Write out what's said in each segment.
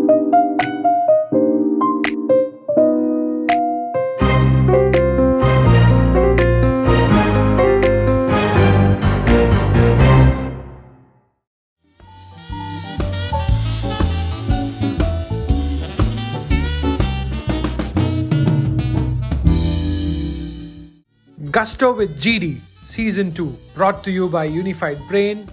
Gusto with GD Season 2, brought to you by Unified Brain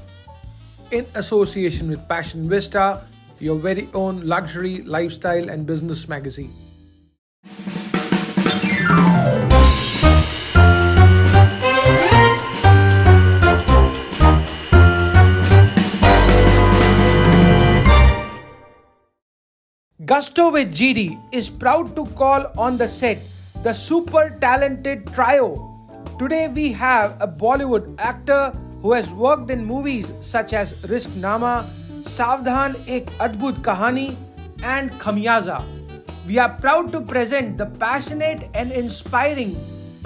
in association with Passion Vista, your very own luxury, lifestyle, and business magazine. Gusto with GD is proud to call on the set the super talented trio. Today we have a Bollywood actor who has worked in movies such as Risknama, Savdhan Ek Adbhut Kahani and Khamiaza. We are proud to present the passionate and inspiring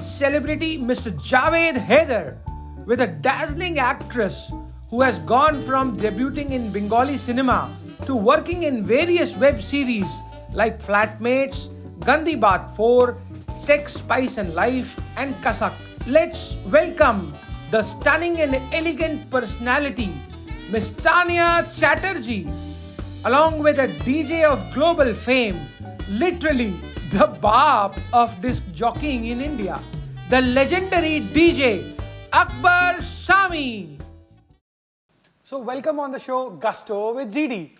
celebrity Mr. Javed Haider with a dazzling actress who has gone from debuting in Bengali cinema to working in various web series like Flatmates, Gandhi Baat 4, Sex, Spice and Life and Kasak. Let's welcome the stunning and elegant personality, Miss Tanya Chatterjee, along with a DJ of global fame, literally the Baap of disc jockeying in India, the legendary DJ Akbar Sami. So welcome on the show, Gusto with GD.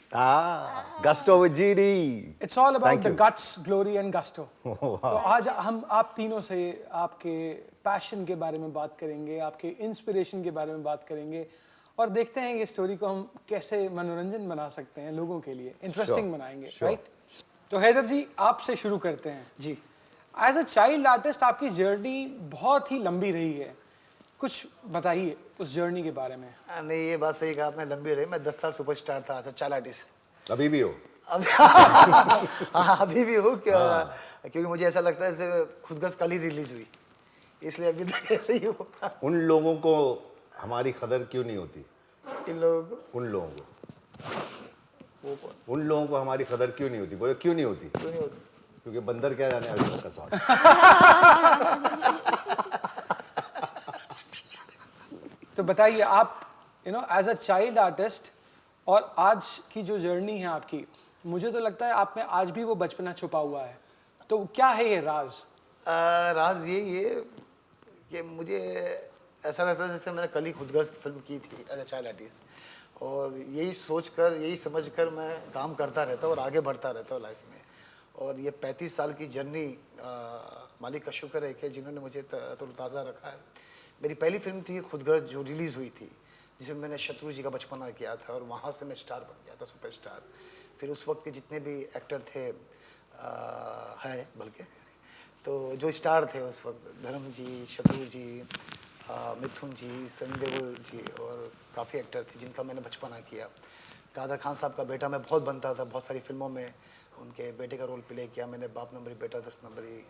Gusto with GD. It's all about Thank the you. guts, glory and gusto. Wow. तो आज हम आप तीनों से आपके passion के बारे में बात करेंगे, आपके इंस्पिरेशन के बारे में बात करेंगे और देखते हैं ये स्टोरी को हम कैसे मनोरंजन बना सकते हैं लोगों के लिए, इंटरेस्टिंग बनाएंगे, राइट? तो हैदर जी आपसे शुरू करते हैं जी। एज अ चाइल्ड आर्टिस्ट आपकी जर्नी बहुत ही लंबी रही है, कुछ बताइए उस जर्नी के बारे में। नहीं, ये बात सही कहा आपने, लंबी रही। मैं 10 साल सुपरस्टार था, चाइल्ड आर्टिस्ट। अभी भी हो? हाँ, अभी भी हूँ, क्योंकि मुझे ऐसा लगता है जैसे खुदगर्ज कल ही रिलीज हुई, इसलिए अभी तक ऐसे ही हूँ। उन लोगों को हमारी कदर क्यों नहीं होती? इन लोगों को? उन लोगों को उन लोगों को हमारी कदर क्यों नहीं होती? बोले क्यों नहीं होती? क्यों नहीं होती? क्योंकि बंदर क्या जाने अभी का स्वाद। तो बताइए आप एज अ चाइल्ड आर्टिस्ट और आज की जो जर्नी है आपकी, मुझे तो लगता है आप में आज भी वो बचपना छुपा हुआ है, तो क्या है ये राज? राज यही है कि मुझे ऐसा लगता है जैसे मैंने कल ही खुदगर्ज फिल्म की थी एज अ चाइल्ड आर्टिस्ट, और यही सोचकर, यही समझकर मैं काम करता रहता हूँ और आगे बढ़ता रहता हूँ लाइफ में। और ये 35 साल की जर्नी मालिक का शुक्र है कि जिन्होंने मुझे तरोताज़ा रखा है। मेरी पहली फिल्म थी खुदगर्ज, जो रिलीज़ हुई थी, जिसमें मैंने शत्रु जी का बचपना किया था और वहाँ से मैं स्टार बन गया था, सुपरस्टार। फिर उस वक्त के जितने भी एक्टर थे हैं बल्कि, तो जो स्टार थे उस वक्त, धर्म जी, शत्रु जी, मिथुन जी, सनी देओल जी और काफ़ी एक्टर थे जिनका मैंने बचपना किया। कादर खान साहब का बेटा मैं बहुत बनता था, बहुत सारी फिल्मों में उनके बेटे का रोल प्ले किया मैंने। बाप नंबरी बेटा 10 नंबरी,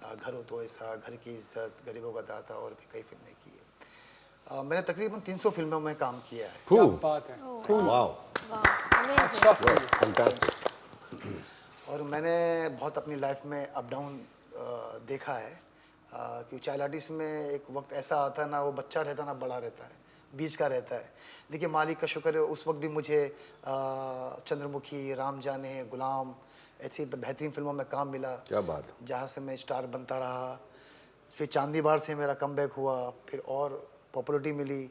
घर हो तो ऐसा, घर की इज्जत, गरीबों का दाता और भी कई फिल्में की है। मैंने तकरीबन 300 फिल्मों में काम किया है। क्या बात है, वाओ, और मैंने बहुत अपनी लाइफ में अप डाउन देखा है, क्योंकि चाइल्ड आर्टिस्ट में एक वक्त ऐसा आता है ना, वो बच्चा रहता ना बड़ा रहता है, बीच का रहता है। देखिए मालिक का शुक्र है, उस वक्त भी मुझे चंद्रमुखी, राम जाने, गुलाम ऐसी बेहतरीन फिल्मों में काम मिला। क्या बात, जहाँ से मैं स्टार बनता रहा। फिर चांदी बार से मेरा कमबैक हुआ, फिर और पॉपुलरिटी मिली,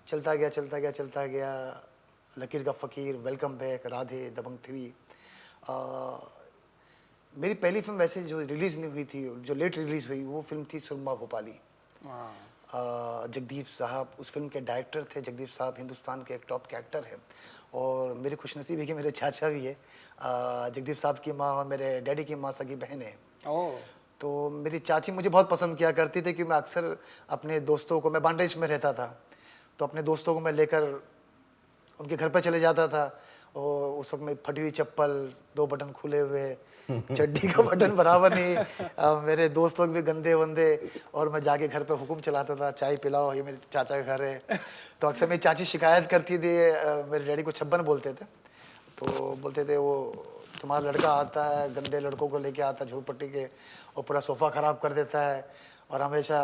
चलता गया चलता गया चलता गया। लकीर का फ़कीर, वेलकम बैक, राधे, दबंग 3। मेरी पहली फिल्म वैसे जो रिलीज़ नहीं हुई थी, जो लेट रिलीज़ हुई, वो फिल्म थी सुरमा भोपाली। जगदीप साहब उस फिल्म के डायरेक्टर थे। जगदीप साहब हिंदुस्तान के एक टॉप के एक्टर हैं, और मेरी खुशनसीबी है कि मेरे चाचा भी है। जगदीप साहब की माँ और मेरे डैडी की माँ सगी बहन है। तो मेरी चाची मुझे बहुत पसंद किया करती थी कि मैं अक्सर अपने दोस्तों को, मैं बांड्रेज में रहता था, तो अपने दोस्तों को मैं लेकर उनके घर पर चले जाता था। और उस वक्त में फटी हुई चप्पल, 2 बटन खुले हुए, चड्डी का बटन बराबर नहीं, मेरे दोस्त लोग भी गंदे वंदे, और मैं जाके घर पे हुक्म चलाता था, चाय पिलाओ, ये मेरे चाचा का घर है। तो अक्सर मेरी चाची शिकायत करती थी, मेरे डैडी को छप्पन बोलते थे, तो बोलते थे वो तुम्हारा लड़का आता है गंदे लड़कों को लेके आता है झोपड़पट्टी के और पूरा सोफ़ा ख़राब कर देता है और हमेशा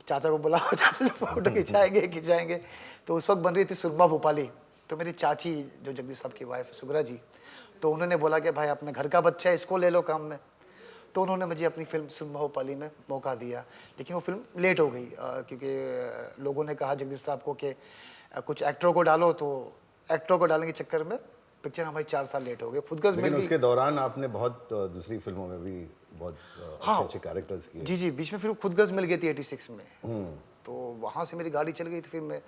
चाचा को बुलाओ, चाचा से फोटो खिंचाएंगे। तो उस वक्त बन रही थी सुरमा भोपाली। तो मेरी चाची जो जगदीश साहब की वाइफ है सुगरा जी, तो उन्होंने बोला कि भाई अपने घर का बच्चा है, इसको ले लो काम में। तो उन्होंने मुझे अपनी फिल्म सुरमा भोपाली में मौका दिया, लेकिन वो फिल्म लेट हो गई क्योंकि लोगों ने कहा जगदीश साहब को कि कुछ एक्टरों को डालो, तो एक्टरों को डालने के चक्कर में पिक्चर हमारी 4 साल लेट हो गई। खुदगर्ज लेकिन मिल उसके दौरान आपने बहुत दूसरी फिल्मों में भी बहुत अच्छे कैरेक्टर्स किए। जी, बीच में फिर खुदगर्ज मिल गई थी 86 में। तो वहाँ से मेरी गाड़ी चल गई थी। फिर मैं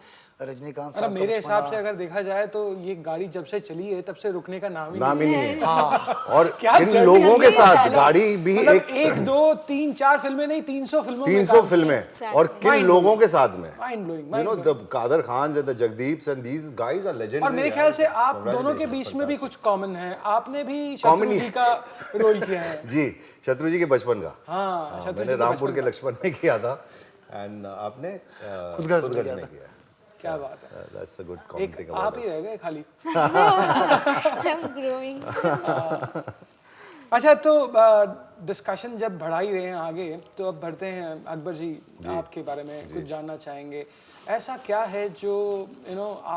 रजनीकांत साहब, मेरे हिसाब से अगर देखा जाए तो ये गाड़ी जब से चली है तब से रुकने का नाम ही नहीं है। हाँ। और इन लोगों के साथ गाड़ी भी मतलब एक 1 2 3 4 फिल्में नहीं 300 फिल्मों में 300 फिल्में और किन लोगों के साथ में, mind blowing. You know the Kader Khan and the Jagdeep and these guys are legendary. और मेरे ख्याल से आप दोनों के बीच में भी कुछ कॉमन है। आपने भी शत्रु जी का रोल किया है। जी, शत्रु जी के बचपन का। हाँ, शत्रु जी मैंने रामपुर के लक्ष्मण ने किया था एंड आपने खुदगर्ज में किया। क्या बात है, that's a good common thing. आप ही रह गए खाली। I'm growing. अच्छा, तो डिस्कशन जब बढ़ा ही रहे हैं आगे, तो अब बढ़ते हैं अकबर जी, आपके बारे में कुछ जानना चाहेंगे। ऐसा क्या है जो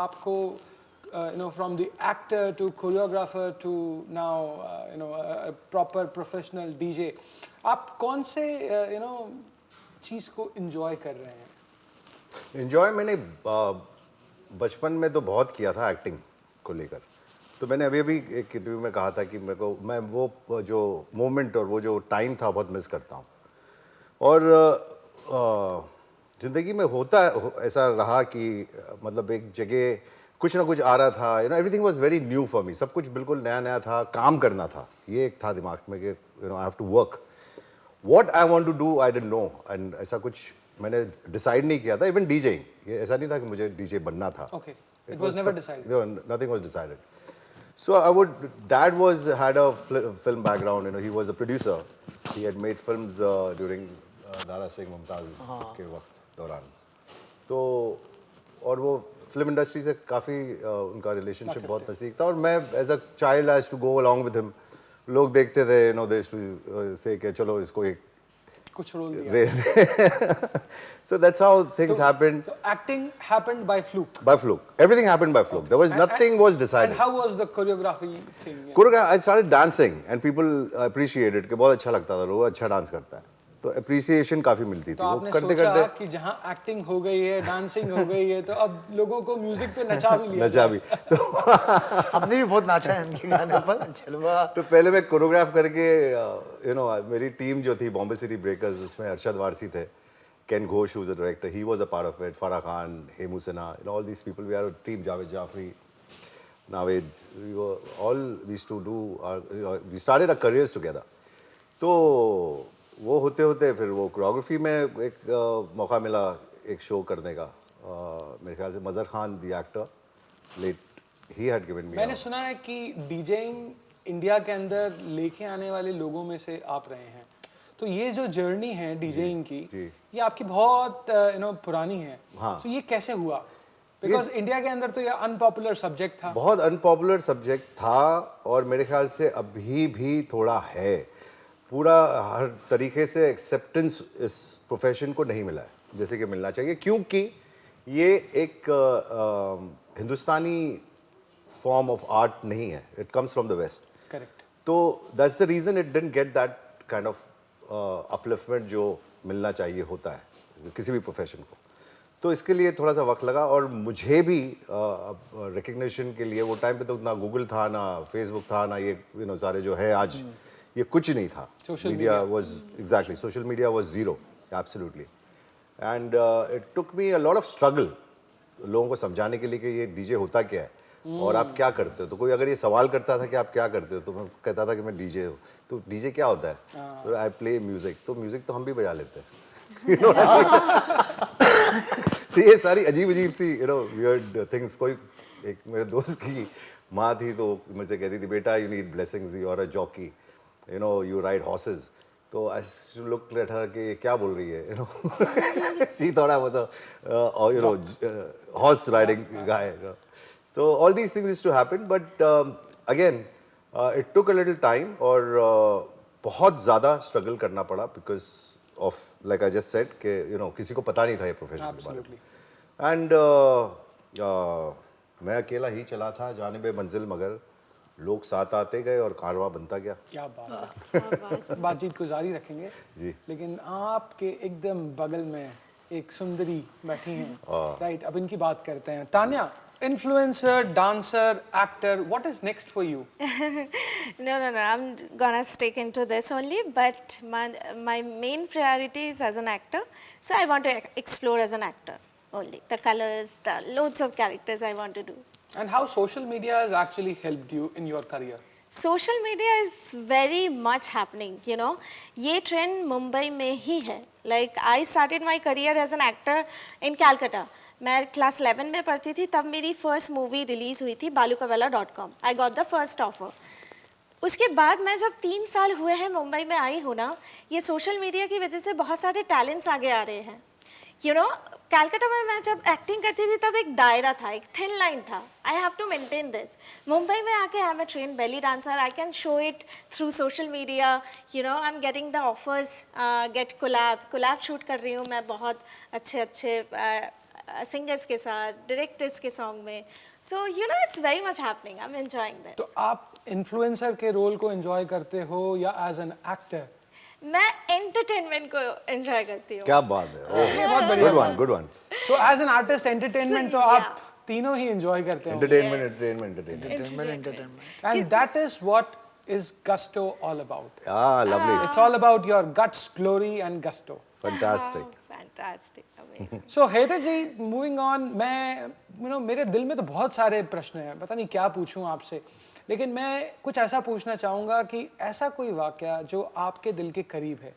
आपको from the actor to choreographer to now a proper professional DJ, आप कौन से चीज़ को enjoy कर रहे हैं? एंजॉय मैंने बचपन में तो बहुत किया था एक्टिंग को लेकर। तो मैंने अभी एक इंटरव्यू में कहा था कि मैं वो जो मोमेंट और वो जो टाइम था बहुत मिस करता हूँ। और ज़िंदगी में होता ऐसा रहा कि मतलब एक जगह कुछ ना कुछ आ रहा था, everything was very new for me. सब कुछ बिल्कुल नया नया था, काम करना था, ये एक था दिमाग में कि I have to work what I want to do, I didn't know. And ऐसा कुछ मैंने डिसाइड नहीं किया था। इवन डीजेइंग, ये ऐसा नहीं था कि मुझे डीजे बनना था। Okay, it was never decided. No, nothing was decided. So Dad had a film background. He was a producer. He had made films during Dara Singh Mumtaz के वक्त दौरान। तो और वो फिल्म इंडस्ट्री से काफ़ी उनका रिलेशनशिप बहुत नज़दीक था। और मैं as a child I to go along with him. लोग देखते थे, दे यूज्ड टू से कि चलो इसको एक कुछ रोल दिया। So that's how things happened. So acting happened by fluke. By fluke. Everything happened by fluke. There was nothing was decided. And how was the choreography thing? I started dancing and people appreciated कि बहुत अच्छा लगता था, लोग अच्छा dance करता है, तो appreciation काफी मिलती थी। तो आपने सोचा कि जहाँ एक्टिंग हो गई है, डांसिंग हो गई है, तो अब लोगों को म्यूजिक पे नचा भी लिया। नचा भी। तो हमने भी बहुत नाचा है इनके गाने पर, जलवा। तो पहले मैं कोरियोग्राफ करके मेरी टीम जो थी बॉम्बे सिटी ब्रेकर्स, उसमें अरशद वारसी थे, Ken Ghosh, who was the director, he was a part of it. Farah Khan, Hemu Sinha, all these people. We are a team. Javed Jafri, Naved. We used to do we started our careers together. तो वो होते होते फिर वो choreography में एक मौका मिला एक शो करने का। मेरे ख्याल से Mazhar Khan the actor late he had given me. मैंने सुना है कि डीजेइंग इंडिया के अंदर लेके आने वाले लोगों में से आप रहे हैं। तो ये जो जर्नी है डीजेइंग की, ये आपकी बहुत पुरानी है। हाँ। तो ये कैसे हुआ? बिकॉज इंडिया के अंदर तो ये अनपॉपुलर सब्जेक्ट था। बहुत अनपॉपुलर सब्जेक्ट था और मेरे ख्याल से अभी भी थोड़ा है। पूरा हर तरीके से एक्सेप्टेंस इस प्रोफेशन को नहीं मिला है जैसे कि मिलना चाहिए, क्योंकि ये एक हिंदुस्तानी फॉर्म ऑफ आर्ट नहीं है। It comes from the west. Correct. तो that's the reason it didn't get that kind of upliftment जो मिलना चाहिए होता है किसी भी प्रोफेशन को। तो इसके लिए थोड़ा सा वक्त लगा और मुझे भी रिकग्निशन के लिए वो टाइम पे तो ना गूगल था, ना फेसबुक था, ना ये सारे जो है आज ये कुछ नहीं था। Media was exactly, social media was zero absolutely. And it took me a lot of struggle लोगों को समझाने के लिए कि ये डीजे होता क्या है और आप क्या करते हो। तो कोई अगर ये सवाल करता था कि आप क्या करते हो, तो मैं कहता था कि मैं डीजे हूँ। तो डीजे क्या होता है? तो आई प्ले म्यूजिक। तो म्यूजिक तो हम भी बजा लेते हैं। तो ये सारी अजीब अजीब सी वियर्ड थिंग्स। कोई एक मेरे दोस्त की माँ थी तो मुझसे कहती थी, बेटा you need blessings, you are a jockey, you ride horses. तो आई लुक एट हर कि क्या बोल रही है। She thought I was a horse riding guy. So all these things used to happen, but again, it took a little time और बहुत ज़्यादा struggle करना पड़ा because of like I just said कि किसी को पता नहीं था ये प्रोफेशन के बारे में एंड मैं अकेला ही चला था जानिबे मंजिल मगर लोग साथ आते गए और कारवां बनता गया। क्या बात है। बातचीत को जारी रखेंगे जी। लेकिन आपके एकदम बगल में एक सुंदरी बैठी हैं, राइट? अब इनकी बात करते हैं। Tanya, influencer, dancer, actor, what is next for you? No, I'm gonna stick into this only, but my main priority is as an actor. So I want to explore as an actor only. The colors, the loads of characters I want to do. And how social media has actually helped you in your career? Social media is very much happening, you know. ये trend Mumbai में ही है। Like I started my career as an actor in Calcutta. मैं class 11 में पढ़ती थी, तब मेरी फर्स्ट मूवी रिलीज़ हुई थी balukavela.com। I got the first offer. उसके बाद मैं जब 3 साल हुए हैं मुंबई में आई हूँ ना, ये सोशल मीडिया की वजह से बहुत सारे टैलेंट्स आगे आ रहे हैं। यू नो, कैलकाटा में मैं जब एक्टिंग करती थी तब एक दायरा था, एक थिन लाइन था। I have to maintain this. Mumbai में आके I am a train belly dancer. I can show it through social media. You know, I am getting the offers, get collab shoot कर रही हूँ मैं बहुत अच्छे सिंगर्स के साथ, डायरेक्टर्स के सॉन्ग में। So you know, it's very much happening. I am enjoying this. तो आप इन्फ्लुएंसर के रोल को एंजॉय करते हो या एज एन एक्टर? मैं एंटरटेनमेंट को एंजॉय करती हूँ। क्या बात है, ये बहुत बढ़िया। Good one. So as an artist entertainment तो आप तीनों ही एंजॉय करते हो। Entertainment And that is what is Gusto all about. Lovely, It's all about your guts, glory and gusto. Fantastic. Fantastic, amazing. So Haider ji, moving on, मैं मेरे दिल में तो बहुत सारे प्रश्न हैं, पता नहीं क्या पूछूं आपसे, लेकिन मैं कुछ ऐसा पूछना चाहूँगा कि ऐसा कोई वाक़या जो आपके दिल के करीब है।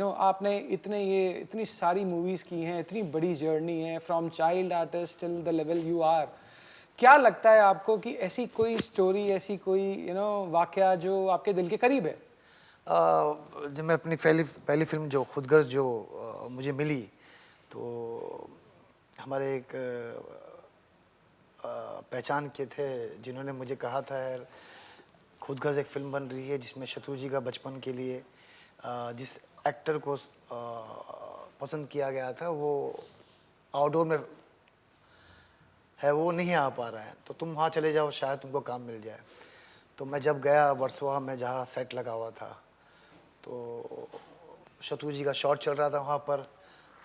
आपने इतनी सारी मूवीज़ की हैं, इतनी बड़ी जर्नी है, from child artist till the level you are. क्या लगता है आपको कि ऐसी कोई स्टोरी, ऐसी कोई वाक़या जो आपके दिल के करीब है? जब मैं अपनी पहली फिल्म जो खुदगर्ज जो मुझे मिली, तो हमारे एक पहचान के थे जिन्होंने मुझे कहा था, यार खुदगर्ज एक फिल्म बन रही है जिसमें शत्रु जी का बचपन के लिए जिस एक्टर को पसंद किया गया था वो आउटडोर में है, वो नहीं आ पा रहा है, तो तुम वहाँ चले जाओ, शायद तुमको काम मिल जाए। तो मैं जब गया वर्सोवा में जहाँ सेट लगा हुआ था, तो शत्रु जी का शॉट चल रहा था वहाँ पर,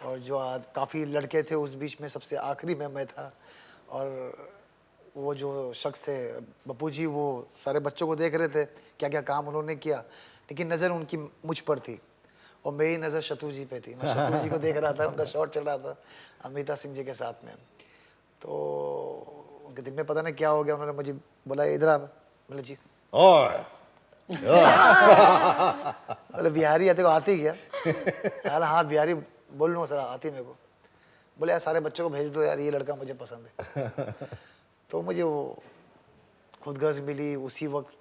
और जो काफ़ी लड़के थे उस बीच में सबसे आखिरी में मैं था, और वो जो शख्स थे बप्पू जी, वो सारे बच्चों को देख रहे थे क्या क्या काम उन्होंने किया, लेकिन नज़र उनकी मुझ पर थी और मेरी नज़र शत्रु जी पे थी। मैं शत्रु जी को देख रहा था, उनका शॉट चल रहा था अमिताभ सिंह जी के साथ में। तो उनके दिल में पता नहीं क्या हो गया, उन्होंने मुझे बोला इधर आ। बोले जी, और बोले बिहारी आते को आती क्या? हाँ बिहारी बोल लूँ सर, आती मेरे को। बोले यार सारे बच्चों को भेज दो यार, ये लड़का मुझे पसंद है। तो मुझे वो खुदगर्ज मिली, उसी वक्त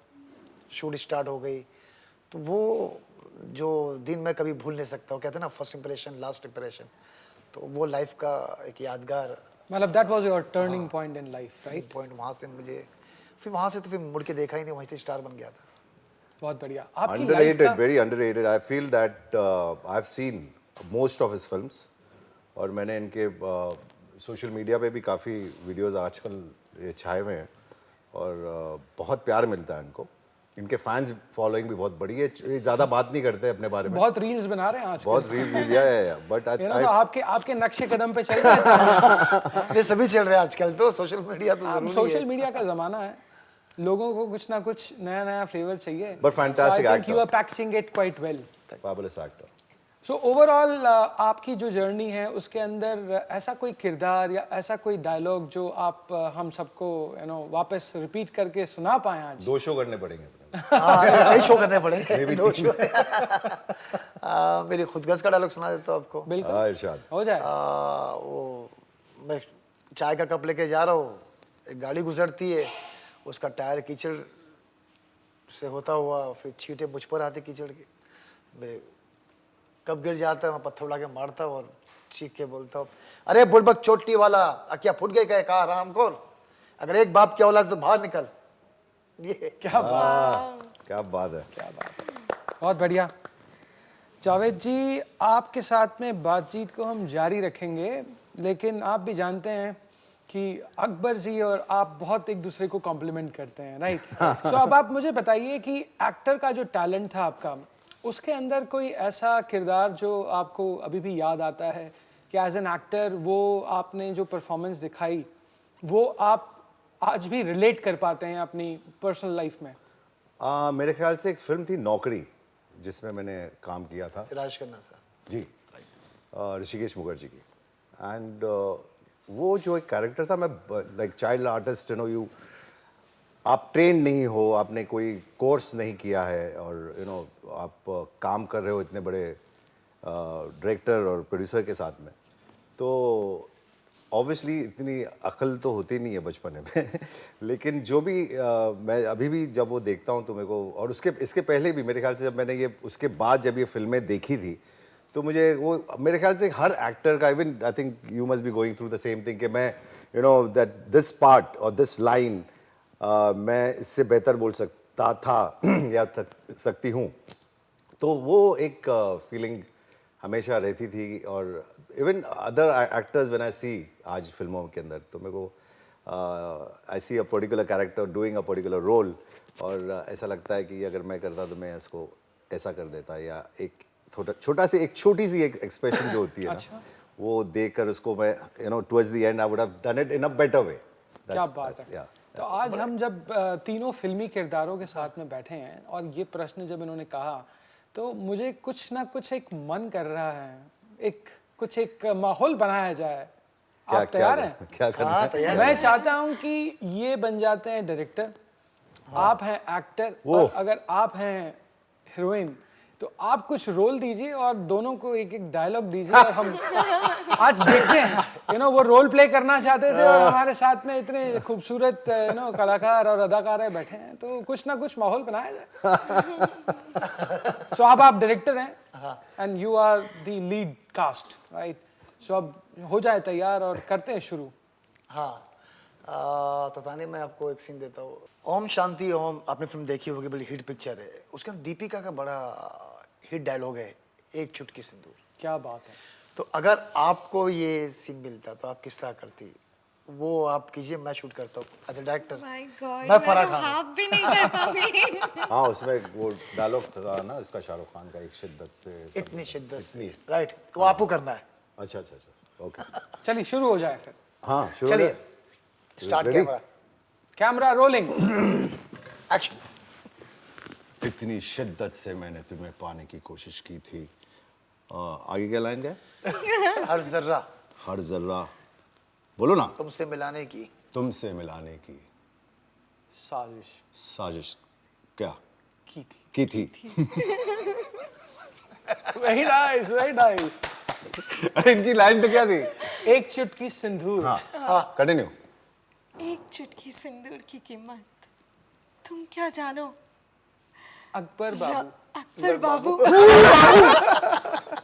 शूट स्टार्ट हो गई। तो वो जो दिन मैं कभी भूल नहीं सकता, वो कहते हैं ना फर्स्ट इंप्रेशन लास्ट इंप्रेशन, तो वो लाइफ का एक यादगार, मतलब that was your turning point in life, right? Point. वहाँ से मुझे फिर वहाँ से तो फिर मुड़ के देखा ही नहीं, वहीं से स्टार बन गया था। बहुत बढ़िया। आपकी लाइफ का very underrated. I feel that I've seen most of his films और मैंने इनके सोशल मीडिया पे भी काफ़ी वीडियोस आजकल ये छाए हुए हैं और बहुत प्यार मिलता है इनको। इनके फैंस फॉलोइंग भी बहुत बड़ी है। ये ज़्यादा बात नहीं करते अपने बारे में, बहुत रील्स बना रहे हैं आज, बहुत रील्स लिया है, बट तो आपके नक्शे कदम पे चल रहे हैं। ये सभी चल रहे हैं आजकल, तो सोशल मीडिया तो अब जरूरी सोशल है। मीडिया का ज़माना है, लोगों को कुछ ना कुछ नया फ्लेवर चाहिए। But fantastic so I think actor. you are packaging it quite well. fabulous actor. So overall आपकी जो जर्नी है उसके अंदर ऐसा कोई किरदार या ऐसा कोई डायलॉग जो आप हम सबको वापस रिपीट करके सुना पाए आज? 2 शो करने पड़ेंगे। हाँ, कई शो करने पड़ेंगे, 2 शो। मेरी खुदगर्ज का डायलॉग सुना देता हूँ आपको। बिल्कुल, इरशाद। हो जाए। वो मैं चाय का कप लेके जा रहा हूँ, एक गाड़ी गुजरती है, उसका टायर कीचड़ से होता हुआ फिर छींटे मुझ पर आती कीचड़ की, मेरे कब गिर जाता है, मैं पत्थर उड़ा के मारता हूँ और चीख के बोलता हूँ, अरे बुड़बक चोटी वाला, क्या फुट गए क्या कहा राम को, अगर एक बाप की औलाद तो बाहर निकल। ये क्या बात, क्या बात है। क्या बात है, बहुत बढ़िया। जावेद जी, आपके साथ में बातचीत को हम जारी रखेंगे, लेकिन आप भी जानते हैं कि अकबर जी और आप बहुत एक दूसरे को कॉम्प्लीमेंट करते हैं, राइट? सो अब आप मुझे बताइए कि एक्टर का जो टैलेंट था आपका, उसके अंदर कोई ऐसा किरदार जो आपको अभी भी याद आता है कि एज एन एक्टर वो आपने जो परफॉर्मेंस दिखाई वो आप आज भी रिलेट कर पाते हैं अपनी पर्सनल लाइफ में? मेरे ख्याल से एक फिल्म थी नौकरी, जिसमें मैंने काम किया था। राज खन्ना सर। जी, ऋषिकेश मुखर्जी की। एंड वो जो एक कैरेक्टर था, मैं लाइक चाइल्ड आर्टिस्ट, आप ट्रेन नहीं हो, आपने कोई कोर्स नहीं किया है, और आप काम कर रहे हो इतने बड़े डायरेक्टर और प्रोड्यूसर के साथ में, तो ऑब्वियसली इतनी अकल तो होती नहीं है बचपन में लेकिन जो भी मैं अभी भी जब वो देखता हूँ तो मेरे को, और इसके पहले भी मेरे ख्याल से जब मैंने ये उसके बाद जब ये फिल्में देखी थी, तो मुझे वो मेरे ख्याल से हर एक्टर का, even I think you must be going through the same thing, कि मैं दैट दिस पार्ट और दिस लाइन मैं इससे बेहतर बोल सकता था या सकती हूँ। तो वो एक फीलिंग हमेशा रहती थी। और even other actors when I see आज फिल्मों के अंदर, तो मेरे को I see a particular character doing a particular role, और ऐसा लगता है कि अगर मैं करता तो मैं इसको ऐसा कर देता, या एक छोटी सी एक एक्सप्रेशन जो होती है ना, अच्छा। वो देखकर उसको मैं towards the and I would have done it in a better way. क्या बात है। तो आज हम जब तीनों फिल्मी किरदारों के साथ में बैठे हैं और ये प्रश्न जब इन्होंने कहा, तो मुझे कुछ ना कुछ एक मन कर रहा है, एक माहौल बनाया जाए। आप तैयार हैं? क्या करना है? मैं चाहता हूं कि ये बन जाते हैं डायरेक्टर, आप हैं एक्टर, और अगर आप हैं हीरोइन तो आप कुछ रोल दीजिए और दोनों को एक एक डायलॉग दीजिए, और हम आज देखते हैं। वो रोल प्ले करना चाहते थे और हमारे साथ में इतने खूबसूरत कलाकार और अदाकार बैठे हैं, तो कुछ ना कुछ माहौल बनाया जाए। सो अब आप डायरेक्टर हैं and you are the lead cast, right? So अब हो जाए तैयार और करते हैं शुरू। हाँ, तो ताने मैं आपको एक सीन देता हूँ। ओम शांति ओम, आपने फिल्म देखी होगी, बड़ी हिट पिक्चर है। उसके अंदर दीपिका का बड़ा हिट डायलॉग है, एक चुटकी सिंदूर। क्या बात है। तो अगर आपको ये सीन मिलता तो आप किस तरह करती? वो आप कीजिए, मैं शूट करता हूँ as a director. My God, मैं फराह खान। हाफ भी नहीं कर पाऊंगी। हाँ, उसमें वो डायलॉग था ना इसका, शाहरुख खान का, एक शिद्दत से, इतनी शिद्दत से, राइट? तो आपको करना है। अच्छा, ओके। चलिए शुरू हो जाए फिर। हाँ, शुरू चलिए, start Ready? Camera rolling, action. इतनी शिद्दत से मैंने तुम्हें पाने की कोशिश की थी। आगे क्या लाइन क्या है? हर जर्रा हर जर्रा, बोलो ना। तुमसे मिलाने की तुमसे मिलाने की साजिश क्या की थी। Very nice, very nice. अरे इनकी लाइन तो क्या थी? एक चुटकी सिंदूर। हाँ, कंटिन्यू। एक चुटकी सिंदूर की कीमत तुम क्या जानो अकबर बाबू। अकबर बाबू।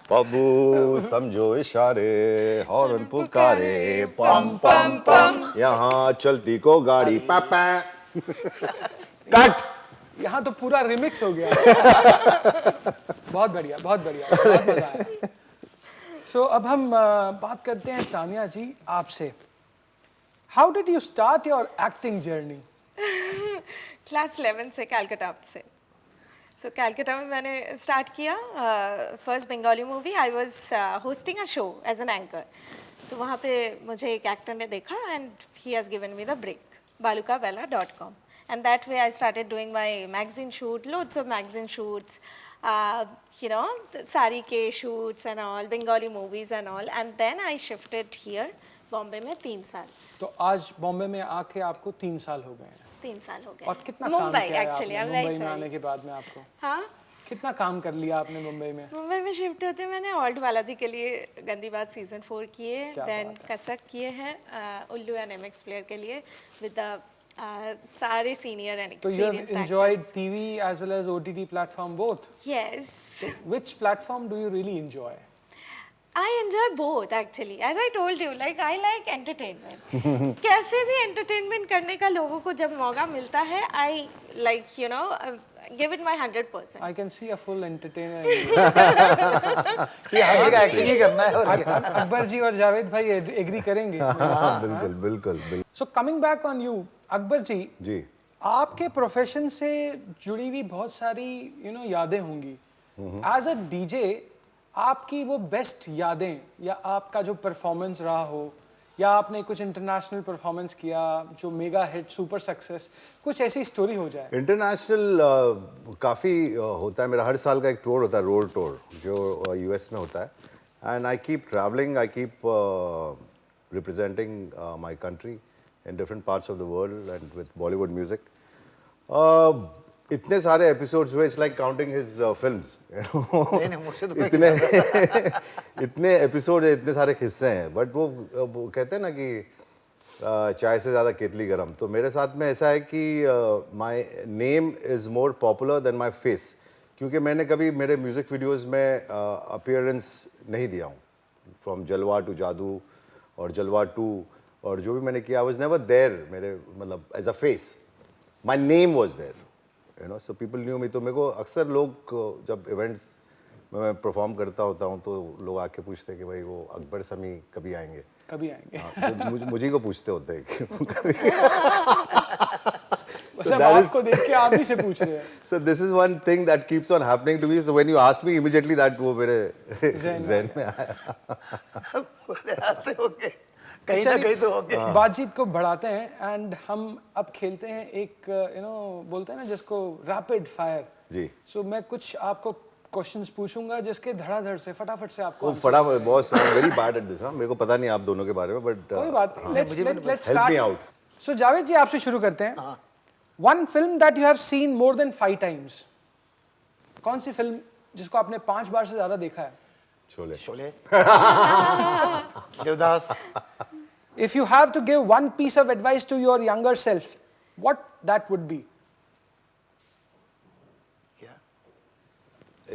बाबू समझो इशारे, हॉर्न पुकारे, पम पम पम, यहाँ चलती को गाड़ी, पापा कट। यहाँ तो पूरा रिमिक्स हो गया। बहुत बढ़िया, बहुत बढ़िया, बहुत मजा आया। सो अब हम बात करते हैं तानिया जी आपसे। How did you start your acting journey? Class 11 से कलकत्ता से। सो कलकत्ता में मैंने स्टार्ट किया first Bengali movie. I was hosting a show as an anchor. तो वहाँ पे मुझे एक एक्टर ने देखा and he has given me the break, balukabella.com, and that way I started doing my magazine shoot, loads of magazine shoots, sari ke shoots and all, Bengali movies and all, and then I shifted here, Bombay में 3 साल। तो आज बॉम्बे में आके आपको 3 साल हो गए हैं। 3 साल हो गए। और कितना काम मुंबई किया है एक्चुअली, आपने मुंबई में आने के बाद में? आपको हाँ, कितना काम कर लिया आपने मुंबई में? मुंबई में शिफ्ट होते मैंने ऑल्ट बालाजी के लिए गंदी बात सीजन 4 किए, देन कसक किए हैं उल्लू एंड एमएक्स प्लेयर के लिए विद सारे सीनियर एंड तो you have enjoyed TV as well as OTT platform both? Yes. Which platform do you really enjoy? I enjoy both actually. As I told you, like I like entertainment. कैसे भी entertainment करने का लोगों को जब मौका मिलता है, I like give it my 100%. I can see a full entertainer. ये हर जगह एक्टिंग ही करना है और अकबर जी और जावेद भाई एग्री करेंगे. बिल्कुल बिल्कुल बिल्कुल. So coming back on you, Akbar जी, जी. आपके प्रोफेशन से जुड़ी हुई बहुत सारी यादें होंगी. एज अ डीजे आपकी वो बेस्ट यादें या आपका जो परफॉर्मेंस रहा हो या आपने कुछ इंटरनेशनल परफॉर्मेंस किया जो मेगा हिट सुपर सक्सेस, कुछ ऐसी स्टोरी हो जाए. इंटरनेशनल काफ़ी होता है. मेरा हर साल का एक टूर होता है, रोड टूर, जो यूएस में होता है. And I keep travelling, I keep representing my country in different parts of the world and with Bollywood music. इतने सारे एपिसोड्स हुए, it's like counting his films. नहीं मुझसे तो इतने इतने एपिसोड है, इतने सारे किस्से हैं. बट वो कहते हैं ना कि चाय से ज़्यादा केतली गरम. तो मेरे साथ में ऐसा है कि my name is more popular than my face, क्योंकि मैंने कभी मेरे म्यूज़िक वीडियोस में अपीयरेंस नहीं दिया हूँ. फ्रॉम जलवा टू जादू और जलवा 2 और जो भी मैंने किया, आई वाज नेवर देयर. मेरे मतलब as a face, my name was there, so people knew me. तो मेरे को अक्सर लोग जब इवेंट्स में मैं परफॉर्म करता होता हूँ तो लोग आके पूछते हैं कि भाई वो अकबर समी कभी आएंगे. तो मुझे को पूछते होते हैं. मतलब आपको देख के आप ही से पूछ रहे हैं. So this is one thing that keeps on happening to me. So when you asked me immediately that वो मेरे ज़हन में आया. कहीं ना कहीं तो होंगे. बातचीत को बढ़ाते हैं एंड हम अब खेलते हैं एक बोलते हैं ना जिसको रैपिड फायर. जी. सो मैं कुछ आपको क्वेश्चंस पूछूंगा जिसके धड़ाधड़ से फटाफट से आपको फटाफट. Boss very bad at this. मेरे को पता नहीं आप दोनों के बारे में, बट कोई बात नहीं. Let's help start. Me out. So Javed ji आपसे शुरू करते हैं. One film that you have seen more than 5 times. कौन सी फिल्म जिसको आपने 5 बार से ज्यादा देखा है? Sholay. Devdas. If you have to give one piece of advice to your younger self, what that would be? क्या?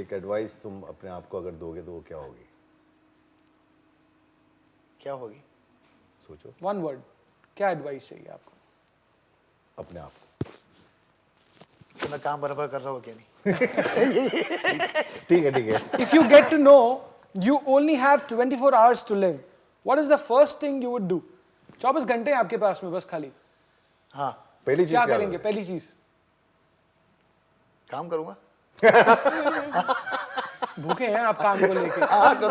एक एडवाइस तुम अपने आप को अगर दोगे तो वो क्या होगी? क्या होगी? सोचो. One word. क्या एडवाइस चाहिए आपको? अपने आप. तो मैं काम बराबर कर रहा हूँ क्या नहीं? ठीक है. If you get to know you only have 24 hours to live, what is the first thing you would do? 24 घंटे हैं आपके पास में बस खाली. हाँ. पहली चीज क्या करेंगे? पहली चीज काम करूँगा. भूखे हैं आप काम को लेके.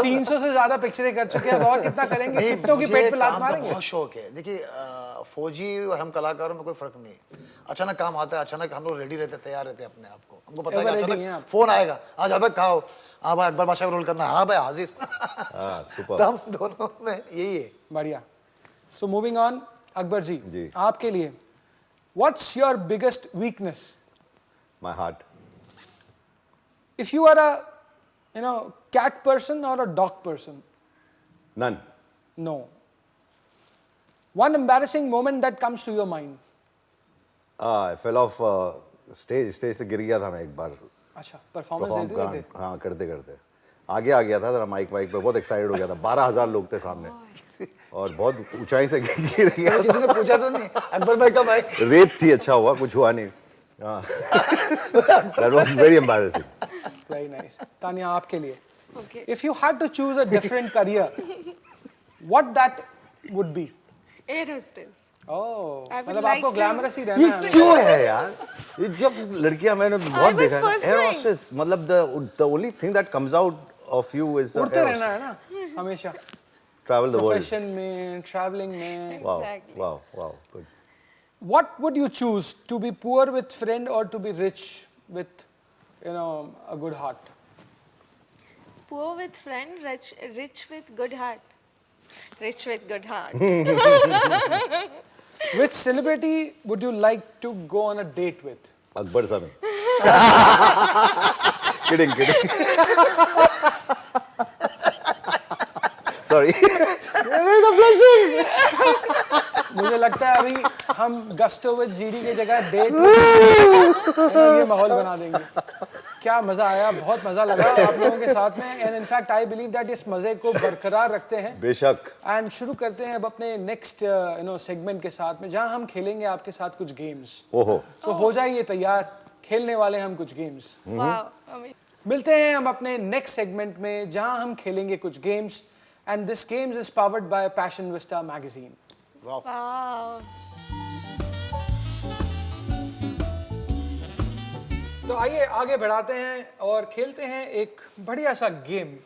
300 से ज्यादा पिक्चरें कर चुके हैं, और कितना करेंगे? कितनों की पेट पे लात मारेंगे? बहुत शौक है. देखिए फौजी और हम कलाकारों में कोई फर्क नहीं है. अचानक काम आता है, अचानक हम लोग रेडी रहते, तैयार रहते हैं अपने आप को. हमको पता है कि अचानक फोन आएगा, आज अब खाओ. हाँ भाई अकबर बादशाह का रोल करना है. हाँ भाई हाजिर. सुपर. हम दोनों में यही है. बढ़िया. सो मूविंग ऑन, अकबर जी, जी. आपके लिए what's your biggest weakness? My heart. If you are a cat person or a dog person? None. No. One embarrassing moment that comes to your mind? I fell off stage से गिर गया था मैं एक बार. अच्छा, performance देते. हाँ करते आगे आ गया था जरा माइक पे, बहुत एक्साइटेड हो गया था. 12,000 लोग थे सामने और बहुत ऊंचाई से गिर गया. किसी ने पूछा तो नहीं अकबर भाई कब आए? रेत थी, अच्छा हुआ कुछ हुआ नहीं. That was very embarrassing. Very nice. Tania आपके लिए. Okay. If you had to choose a different career, what that would be? Air hostess. Oh, I would मतलब like आपको to- ग्लैमरस ही ये रहना है. क्यों है यार? ये जब लड़कियां मैंने बहुत was देखा है. pursuing. एयर होस्टेस मतलब the only thing that comes out of you is उड़ते रहना है ना हमेशा. travel the world. प्रोफेशन में, ट्रैवलिंग में. Wow, Exactly. wow, good. What would you choose, to be poor with friend or to be rich with a good heart? Poor with friend, rich with good heart. Rich with good heart. Which celebrity would you like to go on a date with? Akbar Sami. Kidding. Sorry. मुझे लगता है अभी हम gusto with GD की जगह date ये माहौल बना देंगे. क्या मजा आया, बहुत मजा लगा आप लोगों के साथ में। And in fact I believe that इस मजे को बरकरार रखते हैं बेशक। एंड शुरू करते हैं अब अपने नेक्स्ट सेगमेंट के साथ में, जहां हम खेलेंगे आपके साथ कुछ गेम्स। ओहो। सो हो जाइए तैयार, खेलने वाले हम कुछ गेम्स। मिलते हैं हम अपने नेक्स्ट सेगमेंट में जहां हम खेलेंगे कुछ games. And this games is powered by passion Vista magazine. तो आइए आगे बढ़ाते हैं और खेलते हैं एक बढ़िया सा गेम।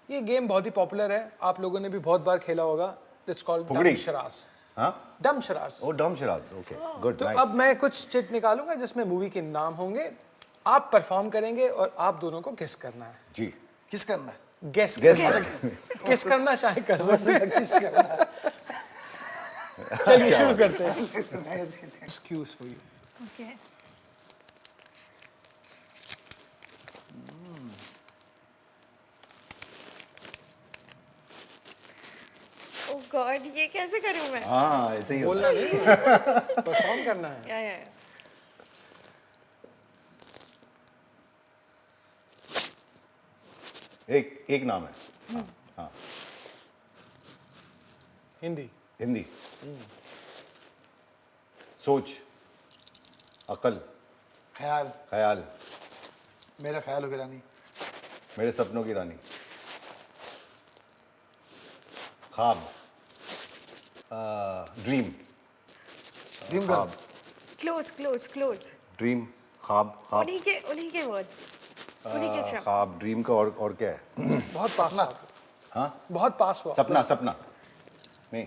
ये गेम बहुत ही पॉपुलर है, आप लोगों ने भी बहुत बार खेला होगा। इट्स कॉल्ड डम शरास। हाँ, डम शरास। ओ डम शराज, ओके गुड। तो अब मैं कुछ चिट निकालूंगा जिसमें मूवी के नाम होंगे, आप परफॉर्म करेंगे और आप दोनों को गेस करना है। जी। किस करना है? गेस Guess किस करना चाहे कर सकते हैं। किस करना है? चलिए शुरू करते हैं। Excuse for you. Okay. Oh God, ये कैसे करूँ मैं? हाँ ऐसे ही बोलना नहीं है, परफॉर्म करना है। Yeah. एक नाम है। हाँ, हिंदी। हिंदी। सोच, अकल, ख्याल। ख्याल, मेरा ख्याल हो गया रानी। मेरे सपनों की रानी, ख्वाब, ड्रीम, ड्रीम ख्वाब, Close. ड्रीम, ख्वाब, ख्वाब, उन्हीं के words. उन्हीं के शब्द. ख्वाब, ड्रीम का और क्या है? बहुत पास हुआ। हाँ, बहुत पास हुआ। सपना, सपना नहीं,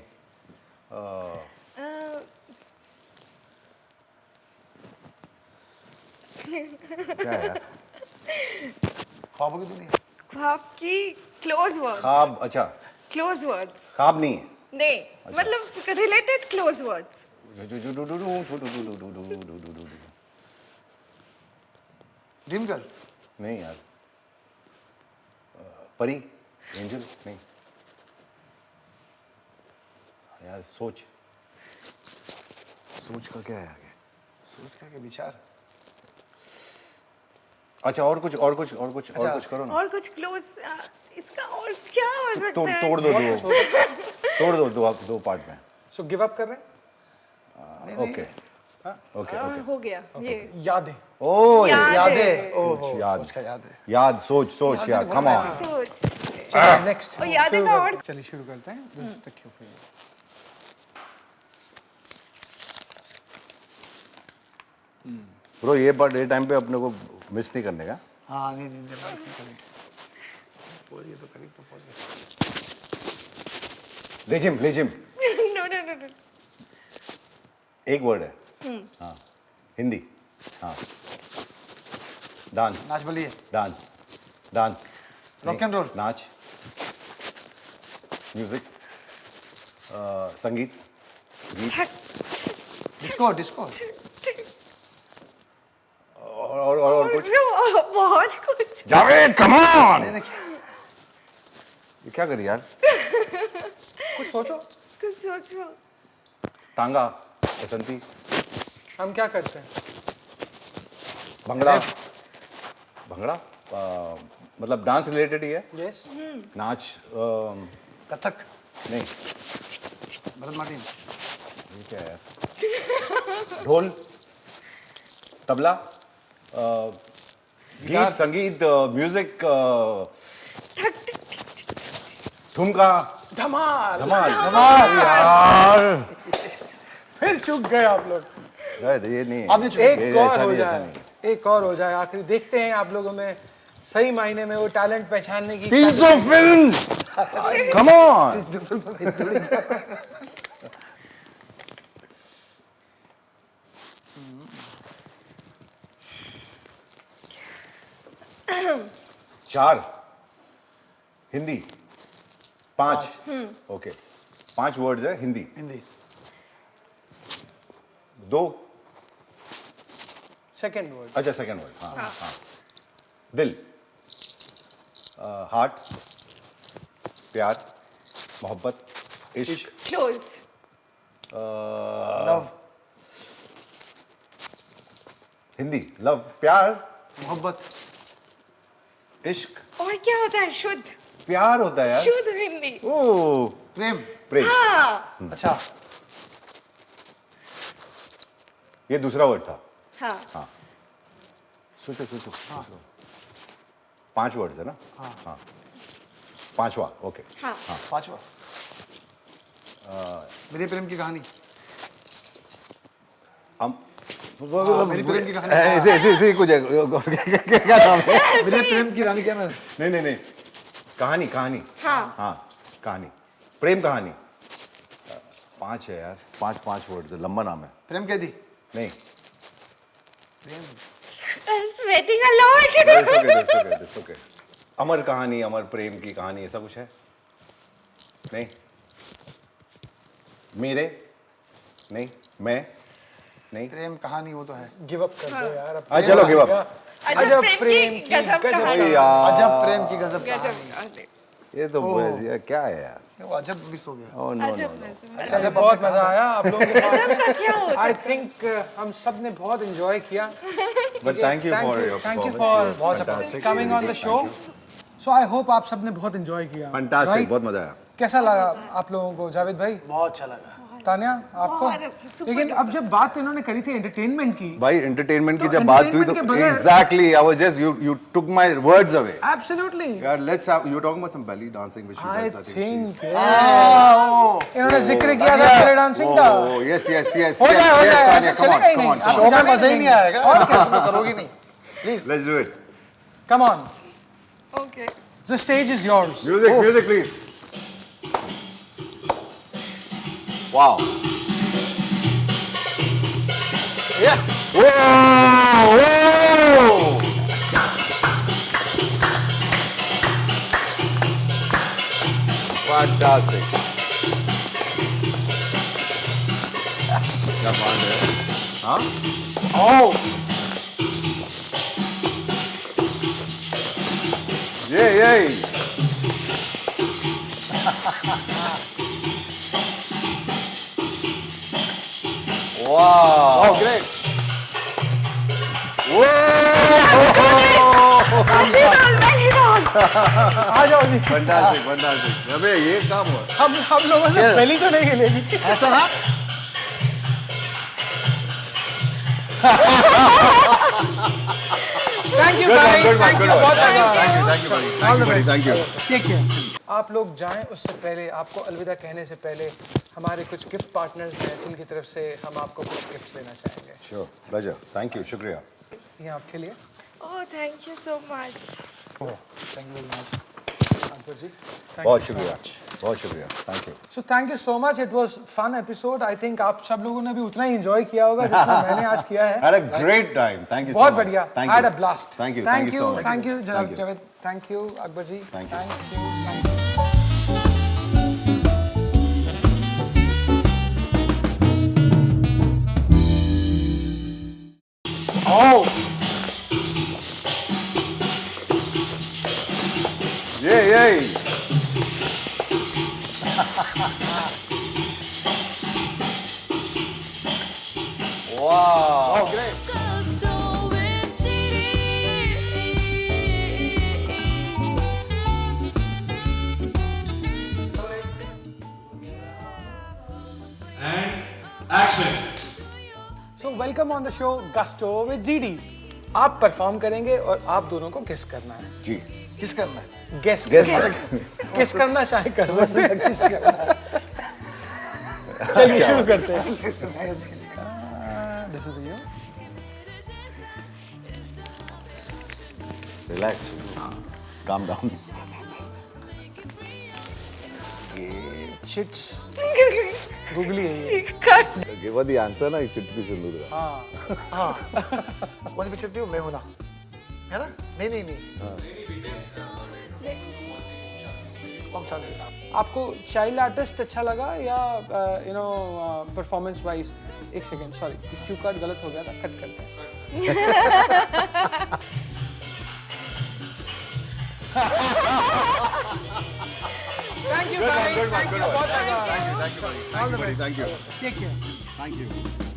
क्या है यार? ख्वाबों की दुनिया। ख्वाब की close words. ख्वाब, अच्छा Close words. ख्वाब नहीं है। नहीं, मतलब related close words. Dream girl. नहीं यार, परी, एंजल नहीं यार। सोच, सोच का क्या है आगे? सोच का क्या विचार? अच्छा और कुछ करो ना। और कुछ close. इसका और क्या हो सकता तोड़ है? तोड़ दो दो पार्ट में। सो गिव अप कर रहे हैं। Okay okay okay. हो गया ये. यादें। ओ यादें। सोच, याद, सोच का याद है। याद, सोच यार, कम ऑन। सोच. चलिए नेक्स्ट। और यादें का और. चलिए शुरू करते हैं। This is the Q for you. Bro ये टाइम पे अपने को मिस नहीं करने का। हाँ नहीं बात नहीं करेंगे। पहुंच गए तो करीब तो पहुंच गए। ले जिम No. एक वर्ड है। हाँ, हिंदी। हाँ, डांस, नाच बोलिए। Dance, rock and roll. नाच, म्यूजिक, संगीत, गीत, डिस्को। और कुछ। बहुत कुछ. Javed come on. ये क्या करी यार? कुछ सोचो। कुछ सोचो. टांगा, बसंती, हम क्या करते हैं? भंगड़ा, मतलब डांस रिलेटेड ही है। यस। नाच, कथक। नहीं भरतनाट्यम। ये क्या है यार? ढोल, तबला, गीत, संगीत, म्यूजिक, ठुमका, धमाल। यार। फिर चूक गए आप लोग। ये नहीं, आपने चूक- एक और ऐसा हो नहीं, ऐसा जाए, नहीं। एक और हो जाए आखिरी। देखते हैं आप लोगों में सही मायने में वो टैलेंट पहचानने की। 300 फिल्म, कम ऑन। चार, हिंदी, 5, ओके, 5 वर्ड्स है हिंदी। हिंदी। 2, second word. अच्छा सेकंड वर्ड। हाँ। दिल, हार्ट, प्यार, मोहब्बत, इश्क, क्लोज. लव। हिंदी, लव, प्यार, मोहब्बत। इश्क और क्या होता है शुद्ध प्यार होता है यार। शुद्ध हिंदी ओ प्रेम। प्रेम। हाँ अच्छा ये दूसरा वर्ड था। हाँ सोचो सोचो। 5 वर्ड्स है ना? हाँ 5वां। ओके। हाँ 5वां। मेरे प्रेम की कहानी। हम मेरी प्रेम की कहानी। ऐसे ऐसे ऐसे कुछ है। क्या नाम है? मेरे प्रेम की रानी क्या मैं? नहीं नहीं नहीं, कहानी कहानी। हाँ हाँ कहानी, प्रेम कहानी। 5 है यार, 5 वर्ड्स है, लंबा नाम है। प्रेम कैदी। नहीं, I'm sweating a lot. It's okay. अमर कहानी, अमर प्रेम की कहानी, ऐसा कुछ है? नहीं, मेरे नहीं, मैं नहीं। प्रेम कहानी वो तो है। गिव अप कर दो यार अब। चलो गिव अप। अजब प्रेम की गजब गजब कहानी। यार अजब प्रेम की गजब गजब कहानी। कहानी। ये तो ये क्या है यार? वो अजब मिस हो गया। ओह नो अजब नो। में चलिए बहुत मजा आया आप लोगों के गजब का क्या होता आई थिंक हम सब ने बहुत एंजॉय किया But thank you for your thank you performance. For Fantastic. Coming on the show so I hope आप सब ने बहुत एंजॉय किया Fantastic, Right? बहुत मजा आया। कैसा लगा आप लोगों को जावेद भाई बहुत अच्छा लगा। तानिया आपको बहुत अच्छा, super लेकिन अब जब बात इन्होंने करी थी एंटरटेनमेंट की भाई एंटरटेनमेंट की तो जब बात हुई entertainment तो के बगैर- exactly I was just you took my words away absolutely यार। Let's have you talking about some belly dancing which you I guys think she's- इन्होंने जिक्र किया था बेली डांसिंग का Oh, yes, yes. हो जाए ऐसे Come on, चलेगा ही come नहीं on, आपको come on. शो में जाना मजा ही नहीं आएगा। और क्या तुम करोगी नहीं। Please. Let's do it. Come on Okay. The stage is yours Music, please. Wow. Yeah. Whoa! Fantastic. क्या बात है? हाँ? Oh. Yay! Wow! Oh, great. आ जाओ जी Fantastic. अबे ये काम हुआ। हम लोगों से पहली तो नहीं हिलेगी ऐसा ना? Thank you Good one, guys good one, thank good you one. बहुत Thank you, मजा thank you, buddy. Thank you, buddy. Thank you. ठीक है आप लोग जाएं उससे पहले आपको अलविदा कहने से पहले हमारे कुछ गिफ्ट पार्टनर्स हैं जिनकी तरफ से हम आपको कुछ गिफ्ट्स देना चाहेंगे Sure. Pleasure. Thank you. शुक्रिया. ये आपके लिए Oh, thank you so much. Akbar जी बहुत शुक्रिया. बहुत शुक्रिया. Thank you. So thank you so much it was fun episode I think आप सब लोगों ने भी उतना ही एंजॉय किया होगा जितना मैंने आज किया है Had a great time. Thank you so बहुत much. बढ़िया Thank had you. a blast Thank you. Thank you so much. Thank you Thank you. Javed thank you Akbar ji Thank you. Thank you Oh. Yay! Wow! Oh, great. And action. So welcome on the show Gusto with GD आप perform करेंगे और आप दोनों को किस करना है जी. Kiss करना है? Guess Guess. किस करना चाहे कर सकते हैं किस करना है? चलिए शुरू करते हैं this is you Relax. Calm down. Chits googly है ये Give her the answer ना, एक चुटकी सिंदूर का. हाँ. कौन सी पिक्चर थी वो? मैं हूं ना. है ना? नहीं. कौन सा था? आपको चाइल्ड आर्टिस्ट अच्छा लगा या यू नो परफॉर्मेंस वाइज एक सेकंड सॉरी क्यू कार्ड गलत हो गया था कट करते हैं thank you guys thank you बहुत मजा आया Thank you, buddy. Thank you. Take care Thank you.